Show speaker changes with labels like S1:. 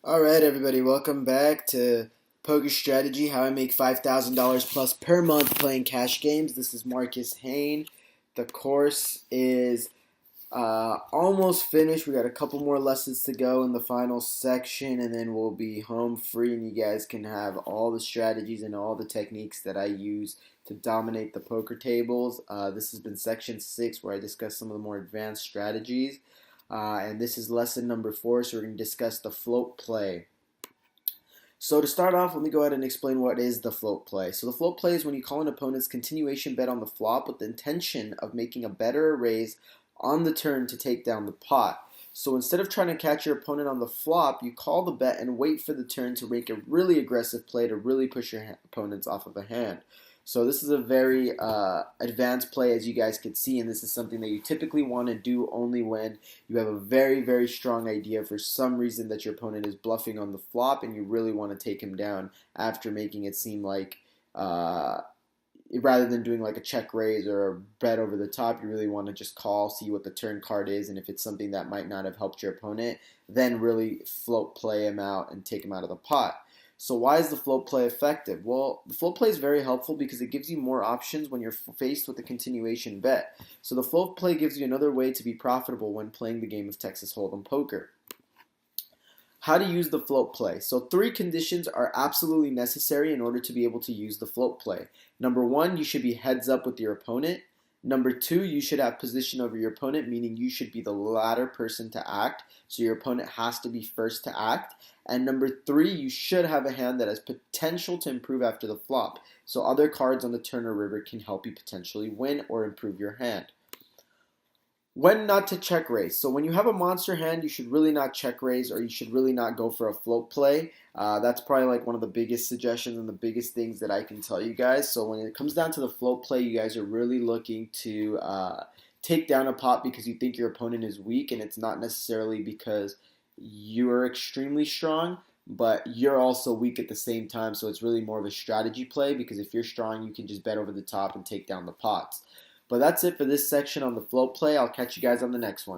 S1: Alright everybody, welcome back to Poker Strategy, how I make $5,000 plus per month playing cash games. This is Marcus Hain. The course is almost finished. We got a couple more lessons to go in the final section, and then we'll be home free, and you guys can have all the strategies and all the techniques that I use to dominate the poker tables. This has been section 6, where I discuss some of the more advanced strategies. And this is lesson number 4, so we're going to discuss the float play. So to start off, let me go ahead and explain what is the float play. So the float play is when you call an opponent's continuation bet on the flop with the intention of making a bet or a raise on the turn to take down the pot. So instead of trying to catch your opponent on the flop, you call the bet and wait for the turn to make a really aggressive play to really push your opponents off of a hand. So this is a very advanced play, as you guys can see, and this is something that you typically want to do only when you have a very, very strong idea for some reason that your opponent is bluffing on the flop and you really want to take him down after making it seem like, rather than doing like a check raise or a bet over the top, you really want to just call, see what the turn card is, and if it's something that might not have helped your opponent, then really float play him out and take him out of the pot. So why is the float play effective? Well, the float play is very helpful because it gives you more options when you're faced with a continuation bet. So the float play gives you another way to be profitable when playing the game of Texas Hold'em poker. How to use the float play. So 3 conditions are absolutely necessary in order to be able to use the float play. Number 1, you should be heads up with your opponent. Number 2, you should have position over your opponent, meaning you should be the latter person to act, so your opponent has to be first to act. And number 3, you should have a hand that has potential to improve after the flop, so other cards on the turn or river can help you potentially win or improve your hand. When not to check raise. So when you have a monster hand, you should really not check raise, or you should really not go for a float play. That's probably like one of the biggest suggestions and the biggest things that I can tell you guys. So when it comes down to the float play, you guys are really looking to take down a pot because you think your opponent is weak, and it's not necessarily because you're extremely strong, but you're also weak at the same time. So it's really more of a strategy play, because if you're strong, you can just bet over the top and take down the pots. But that's it for this section on the float play. I'll catch you guys on the next one.